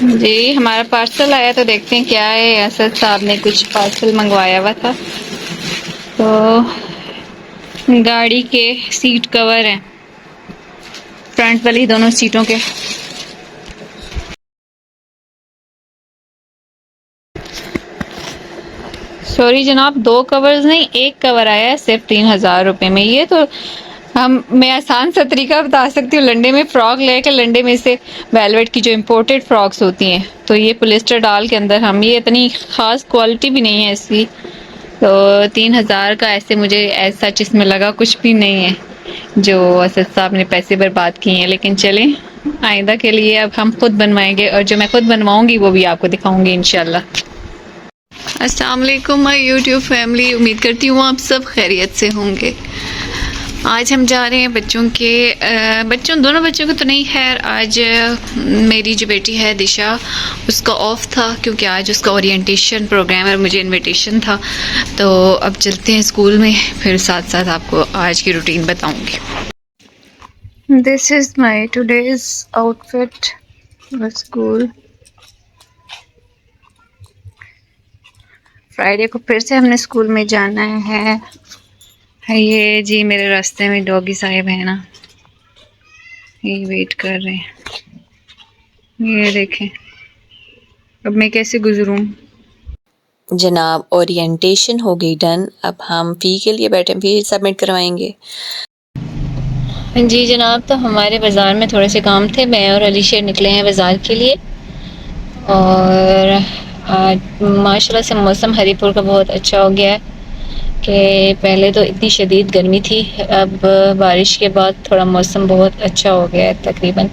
जी हमारा पार्सल आया तो देखते हैं क्या है। असद साहब ने कुछ पार्सल मंगवाया हुआ था। तो गाड़ी के सीट कवर हैं, फ्रंट वाली दोनों सीटों के। सॉरी जनाब, 2 कवर्स नहीं, 1 कवर आया है सिर्फ 3000 रुपये में। ये तो मैं आसान सा तरीका बता सकती हूँ। लंडे में फ्रॉक लेकर लंडे में से वेलवेट की जो इम्पोर्टेड फ्रॉक्स होती हैं, तो ये पॉलिस्टर डाल के अंदर हम, ये इतनी ख़ास क्वालिटी भी नहीं है इसकी। तो 3000 का ऐसे मुझे ऐसा इसमें लगा कुछ भी नहीं है जो असद साहब ने पैसे बर्बाद किए हैं। लेकिन चलें, आइंदा के लिए अब हम खुद बनवाएंगे, और जो मैं खुद बनवाऊंगी वो भी आपको दिखाऊंगी इंशाल्लाह। अस्सलाम वालेकुम माय यूट्यूब फैमिली, उम्मीद करती हूँ आप सब खैरियत से होंगे। आज हम जा रहे हैं दोनों बच्चों को तो नहीं, खैर आज मेरी जो बेटी है दिशा, उसका ऑफ था क्योंकि आज उसका ओरिएंटेशन प्रोग्राम और मुझे इनविटेशन था। तो अब चलते हैं स्कूल में, फिर साथ साथ आपको आज की रूटीन बताऊंगी। This is my today's outfit for school. Friday को फिर से हमने स्कूल में जाना है। ये जी मेरे रास्ते में डॉगी साहिब है ना, ये वेट कर रहे हैं। ये देखें, अब मैं कैसे गुजरूं। जनाब ओरिएंटेशन हो गई डन। अब हम फ़ी के लिए बैठे, फ़ी सबमिट करवाएंगे। जी जनाब, तो हमारे बाज़ार में थोड़े से काम थे, मैं और अलीशेर निकले हैं बाज़ार के लिए। और आज माशाल्लाह से मौसम हरीपुर का बहुत अच्छा हो गया है कि पहले तो इतनी शदीद गर्मी थी, अब बारिश के बाद थोड़ा मौसम बहुत अच्छा हो गया है तकरीबन।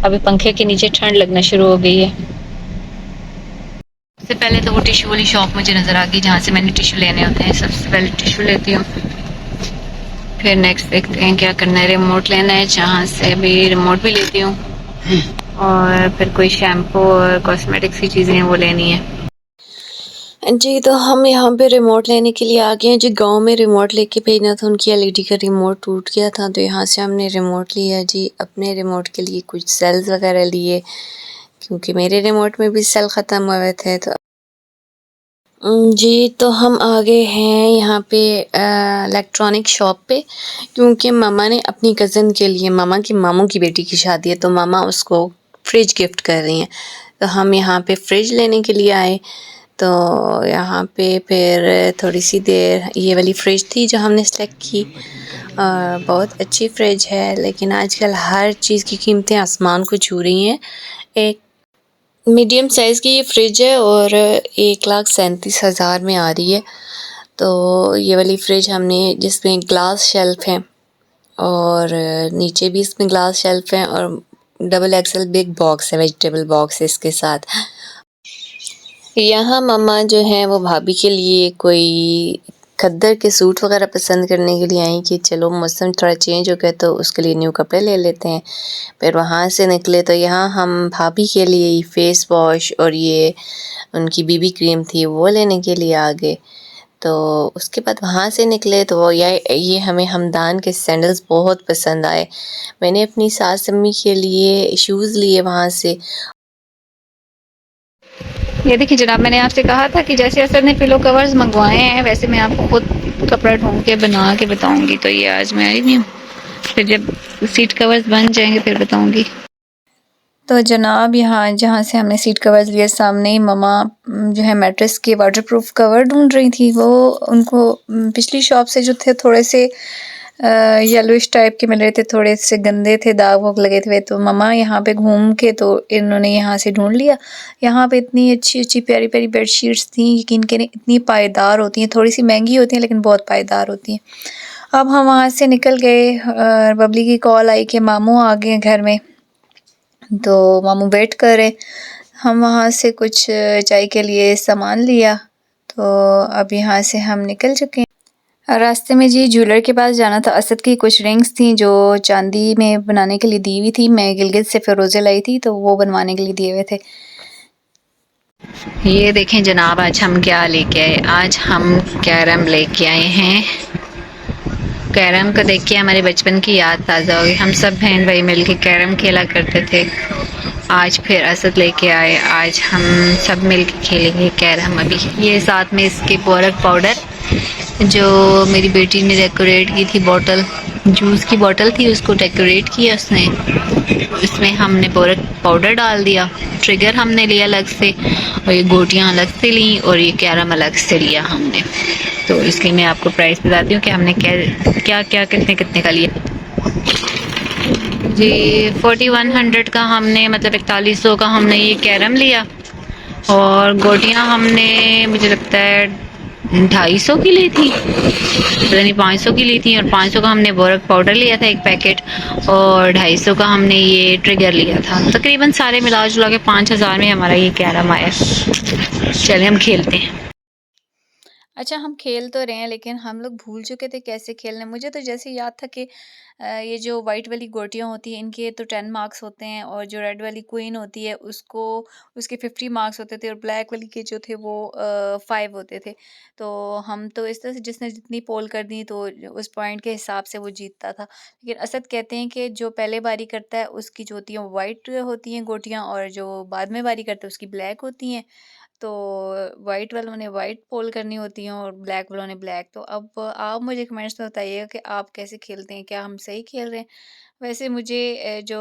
अभी पंखे के नीचे ठंड लगना शुरू हो गई है। सबसे पहले तो वो टिश्यू वाली शॉप मुझे नज़र आ गई जहाँ से मैंने टिश्यू लेने होते हैं। सबसे पहले टिश्यू लेती हूँ, फिर नेक्स्ट देखते हैं क्या करना है। रिमोट लेना है, जहाँ से भी रिमोट भी लेती हूँ, और फिर कोई शैम्पू और कॉस्मेटिक्स की चीज़ें हैं वो लेनी है। जी तो हम यहाँ पे रिमोट लेने के लिए आ गए हैं। जी गांव में रिमोट लेके भेजना था, उनकी एलईडी का रिमोट टूट गया था, तो यहाँ से हमने रिमोट लिया। जी अपने रिमोट के लिए कुछ सेल्स वगैरह लिए, क्योंकि मेरे रिमोट में भी सेल ख़त्म हुए थे। तो जी तो हम आ गए हैं यहाँ पे इलेक्ट्रॉनिक शॉप पे, क्योंकि मामा ने अपनी कज़न के लिए, मामा की मामू की बेटी की शादी है, तो मामा उसको फ्रिज गिफ्ट कर रही हैं। तो हम यहाँ पे फ्रिज लेने के लिए आए। तो यहाँ पे फिर थोड़ी सी देर, ये वाली फ्रिज थी जो हमने सेलेक्ट की। बहुत अच्छी फ्रिज है, लेकिन आजकल हर चीज़ की कीमतें आसमान को छू रही हैं। एक मीडियम साइज़ की ये फ्रिज है और 1,37,000 में आ रही है। तो ये वाली फ्रिज हमने, जिसमें ग्लास शेल्फ हैं और नीचे भी इसमें ग्लास शेल्फ हैं, और डबल एक्सल बिग बॉक्स है, वेजिटेबल बॉक्स है इसके साथ। यहाँ मम्मा जो हैं वो भाभी के लिए कोई खद्दर के सूट वगैरह पसंद करने के लिए आई कि चलो मौसम थोड़ा चेंज हो गया तो उसके लिए न्यू कपड़े ले लेते हैं। फिर वहाँ से निकले तो यहाँ हम भाभी के लिए फेस वॉश और ये उनकी बीबी क्रीम थी वो लेने के लिए आ गए। तो उसके बाद वहाँ से निकले तो ये हमें हमदान के सैंडल्स बहुत पसंद आए। मैंने अपनी सास अम्मी के लिए शूज़ लिए वहाँ से। ये देखिए जनाब, मैंने आपसे कहा था कि जैसे असद ने पिलो कवर्स मंगवाए हैं वैसे मैं आपको खुद कपड़ा ढूंढ के बना के बताऊंगी। तो ये आज मैं आई हुई हूँ, फिर जब सीट कवर्स बन जाएंगे फिर बताऊंगी। तो जनाब यहाँ जहाँ से हमने सीट कवर्स लिए, सामने ही ममा जो है मैट्रेस के वाटरप्रूफ कवर ढूंढ रही थी। वो उनको पिछली शॉप से जो थे थोड़े से येलोइश टाइप के मिल रहे थे, थोड़े से गंदे थे, दाग वाग लगे थे। तो ममा यहाँ पे घूम के तो इन्होंने यहाँ से ढूंढ लिया। यहाँ पे इतनी अच्छी अच्छी प्यारी प्यारी बेडशीट्स थी, यकीन करें इतनी पायदार होती हैं, थोड़ी सी महंगी होती हैं लेकिन बहुत पायदार होती हैं। अब हम वहाँ से निकल गए, बबली की कॉल आई कि मामू आ गए घर में, तो मामू वेट कर रहे। हम वहाँ से कुछ चाय के लिए सामान लिया, तो अब यहाँ से हम निकल चुके हैं। रास्ते में जी ज्वेलर के पास जाना था। असद की कुछ रिंग्स थी जो चांदी में बनाने के लिए दी हुई थी, मैं गिलगित से फ़िरोज़े लाई थी, तो वो बनवाने के लिए दिए हुए थे। ये देखें जनाब, आज हम क्या लेके आए। आज हम कैरम लेके आए हैं, कैरम को देख के हमारे बचपन की याद ताज़ा हो गई। हम सब बहन भाई मिल के कैरम खेला करते थे। आज फिर असद लेके आए, आज हम सब मिल के खेलेंगे कैरम। अभी ये साथ में इसके बोरक पाउडर जो मेरी बेटी ने डेकोरेट की थी, बॉटल जूस की बॉटल थी, उसको डेकोरेट किया उसने। इसमें हमने बोरक पाउडर डाल दिया, ट्रिगर हमने लिया अलग से, और ये गोटियां अलग से ली, और ये कैरम अलग से लिया हमने। तो इसलिए मैं आपको प्राइस बताती हूँ कि हमने क्या क्या कितने कितने का लिया जी। 4100 का हमने, मतलब 4100 का हमने ये कैरम लिया, और गोटियां हमने मुझे लगता है 250 की ली थी, पता नहीं 500 की ली थी। और 500 का हमने बोरक पाउडर लिया था एक पैकेट, और 250 का हमने ये ट्रिगर लिया था। तकरीबन सारे मिला जुला के 5000 में हमारा ये कैरम आया। चले हम खेलते हैं। अच्छा, हम खेल तो रहे हैं लेकिन हम लोग भूल चुके थे कैसे खेलना। मुझे तो जैसे याद था कि ये जो वाइट वाली गोटियाँ होती हैं इनके तो 10 मार्क्स होते हैं, और जो रेड वाली क्वीन होती है उसको उसके 50 मार्क्स होते थे, और ब्लैक वाली के जो थे वो 5 होते थे। तो हम तो इस तरह से जिसने जितनी पोल कर दी तो उस पॉइंट के हिसाब से वो जीतता था। लेकिन असद कहते हैं कि जो पहले बारी करता है उसकी जो होती हैं वाइट होती हैं गोटियाँ, और जो बाद में बारी करता है उसकी ब्लैक होती हैं। तो वाइट वालों ने वाइट पोल करनी होती हैं और ब्लैक वालों ने ब्लैक। तो अब आप मुझे कमेंट्स में बताइएगा कि आप कैसे खेलते हैं, क्या हम सही खेल रहे हैं? वैसे मुझे जो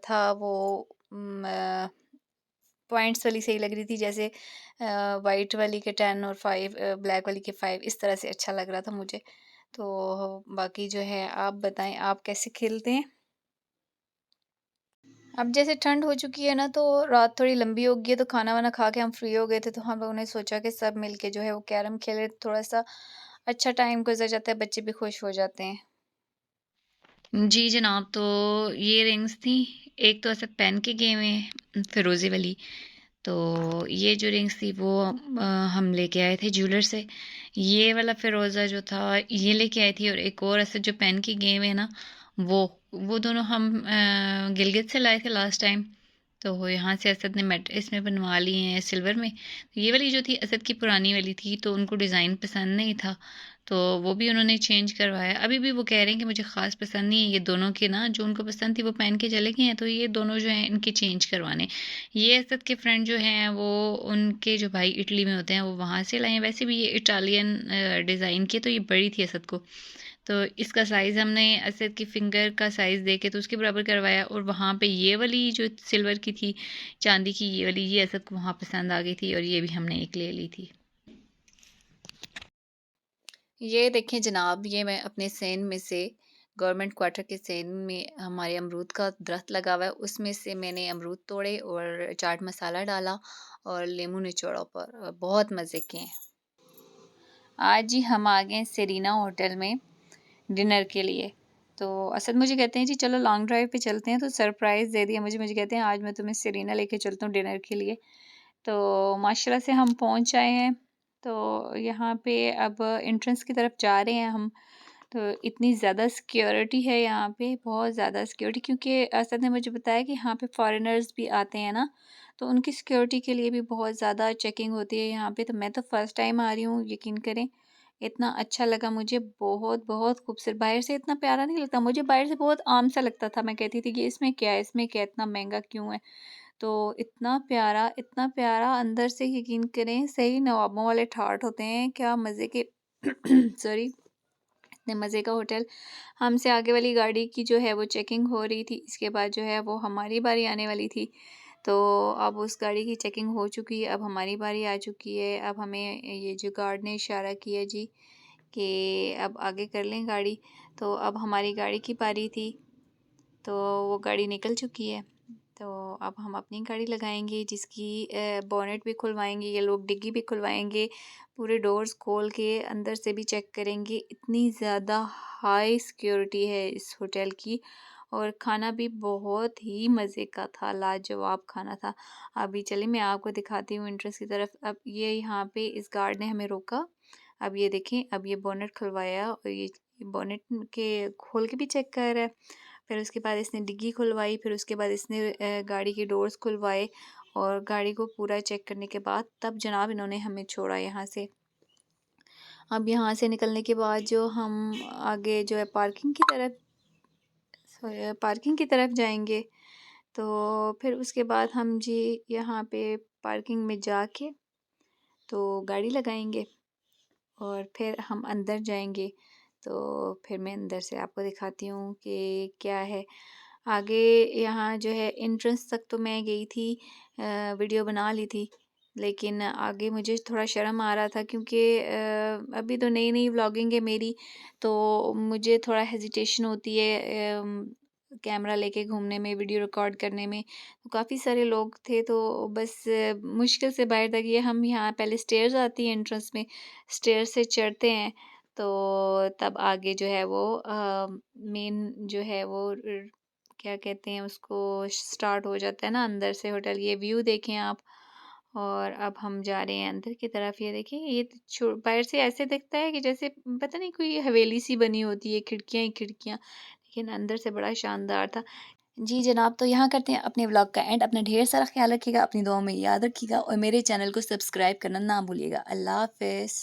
था वो पॉइंट्स वाली सही लग रही थी, जैसे वाइट वाली के 10 और 5, ब्लैक वाली के 5, इस तरह से अच्छा लग रहा था मुझे। तो बाकी जो है आप बताएं आप कैसे खेलते हैं? अब जैसे ठंड हो चुकी है ना, तो रात थोड़ी लंबी हो गई है, तो खाना वाना खा के हम फ्री हो गए थे, तो हम लोगों ने सोचा कि सब मिलके जो है वो कैरम खेले, थोड़ा सा अच्छा टाइम गुजर जाता है, बच्चे भी खुश हो जाते हैं। जी जनाब, तो ये रिंग्स थी। एक तो ऐसे पेन के गए हुए फिरोजी वाली, तो ये जो रिंग्स थी वो हम लेके आए थे ज्वेलर से। ये वाला फिरोज़ा जो था ये लेके आई थी, और एक और ऐसे जो पेन की गेम है ना, वो दोनों हम गिलगित से लाए थे लास्ट टाइम। तो वो यहाँ से असद ने मेट इसमें बनवा लिए हैं सिल्वर में। तो ये वाली जो थी असद की पुरानी वाली थी, तो उनको डिज़ाइन पसंद नहीं था, तो वो भी उन्होंने चेंज करवाया। अभी भी वो कह रहे हैं कि मुझे ख़ास पसंद नहीं है ये दोनों के ना, जो उनको पसंद थी वो पहन के चले गए हैं, तो ये दोनों जो हैं इनके चेंज करवाने। ये असद के फ्रेंड जो हैं वो, उनके जो भाई इटली में होते हैं वो वहाँ से लाए हैं। वैसे भी ये इटालियन डिज़ाइन की, तो ये बड़ी थी असद को, तो इसका साइज़ हमने असद की फिंगर का साइज़ देके तो उसके बराबर करवाया। और वहाँ पे ये वाली जो सिल्वर की थी, चांदी की ये वाली, ये असद को वहाँ पसंद आ गई थी, और ये भी हमने एक ले ली थी। ये देखें जनाब, ये मैं अपने सेन में से, गवर्नमेंट क्वार्टर के सेन में हमारे अमरूद का दरख्त लगा हुआ है, उसमें से मैंने अमरूद तोड़े और चाट मसाला डाला और लेमू निचोड़ा ऊपर, बहुत मज़े के हैं। आज ही हम आ गए सेरीना होटल में डिनर के लिए। तो असद मुझे कहते हैं जी चलो लॉन्ग ड्राइव पे चलते हैं, तो सरप्राइज़ दे दिया मुझे कहते हैं आज मैं तुम्हें सेरीना लेके चलता हूँ डिनर के लिए। तो माशाल्लाह से हम पहुँच आए हैं। तो यहाँ पे अब एंट्रेंस की तरफ जा रहे हैं हम। तो इतनी ज़्यादा सिक्योरिटी है यहाँ पे, बहुत ज़्यादा सिक्योरिटी, क्योंकि असद ने मुझे बताया कि यहाँ पे फॉरेनर्स भी आते हैं ना, तो उनकी सिक्योरिटी के लिए भी बहुत ज़्यादा चेकिंग होती है यहाँ पे। तो मैं तो फ़र्स्ट टाइम आ रही हूँ, यकीन करें इतना अच्छा लगा मुझे, बहुत बहुत खूबसूरत। बाहर से इतना प्यारा नहीं लगता मुझे, बाहर से बहुत आम सा लगता था। मैं कहती थी कि इसमें क्या है, इसमें क्या है, इतना महंगा क्यों है? तो इतना प्यारा अंदर से, यकीन करें सही नवाबों वाले ठाट होते हैं, क्या मज़े के सॉरी, इतने मज़े का होटल। हमसे आगे वाली गाड़ी की जो है वो चेकिंग हो रही थी, इसके बाद जो है वो हमारी बारी आने वाली थी। तो अब उस गाड़ी की चेकिंग हो चुकी है, अब हमारी बारी आ चुकी है। अब हमें ये जो गार्ड ने इशारा किया जी कि अब आगे कर लें गाड़ी, तो अब हमारी गाड़ी की बारी थी। तो वो गाड़ी निकल चुकी है, तो अब हम अपनी गाड़ी लगाएंगे, जिसकी बोनेट भी खुलवाएंगे, ये लोग डिग्गी भी खुलवाएंगे, पूरे डोर्स खोल के अंदर से भी चेक करेंगे। इतनी ज़्यादा हाई सिक्योरिटी है इस होटल की, और खाना भी बहुत ही मज़े का था, लाजवाब खाना था। अभी चलिए मैं आपको दिखाती हूँ इंट्रेंस की तरफ। अब ये यहाँ पे इस गार्ड ने हमें रोका। अब ये देखें, अब ये बोनेट खुलवाया, और ये बोनेट के खोल के भी चेक कर रहा है। फिर उसके बाद इसने डिग्गी खुलवाई, फिर उसके बाद इसने गाड़ी के डोर्स खुलवाए, और गाड़ी को पूरा चेक करने के बाद तब जनाब इन्होंने हमें छोड़ा यहाँ से। अब यहाँ से निकलने के बाद जो हम आगे जो है पार्किंग की तरफ जाएंगे। तो फिर उसके बाद हम जी यहाँ पे पार्किंग में जाके तो गाड़ी लगाएंगे और फिर हम अंदर जाएंगे। तो फिर मैं अंदर से आपको दिखाती हूँ कि क्या है आगे। यहाँ जो है एंट्रेंस तक तो मैं गई थी, वीडियो बना ली थी, लेकिन आगे मुझे थोड़ा शर्म आ रहा था क्योंकि अभी तो नई नई व्लॉगिंग है मेरी, तो मुझे थोड़ा हेजिटेशन होती है कैमरा लेके घूमने में, वीडियो रिकॉर्ड करने में। तो काफ़ी सारे लोग थे तो बस मुश्किल से बाहर तक ये हम यहाँ पहले स्टेयर्स आती है एंट्रेंस में, स्टेयर से चढ़ते हैं तो तब आगे जो है वो मेन जो है वो क्या कहते हैं उसको स्टार्ट हो जाता है ना अंदर से होटल। ये व्यू देखें आप। और अब हम जा रहे हैं अंदर की तरफ। ये देखें, ये बाहर से ऐसे दिखता है कि जैसे पता नहीं कोई हवेली सी बनी होती है, खिड़कियां ही खिड़कियां, लेकिन अंदर से बड़ा शानदार था। जी जनाब, तो यहाँ करते हैं अपने व्लॉग का एंड। अपना ढेर सारा ख्याल रखिएगा, अपनी दुआओं में याद रखिएगा और मेरे चैनल को सब्सक्राइब करना ना भूलिएगा। अल्लाह हाफिज़।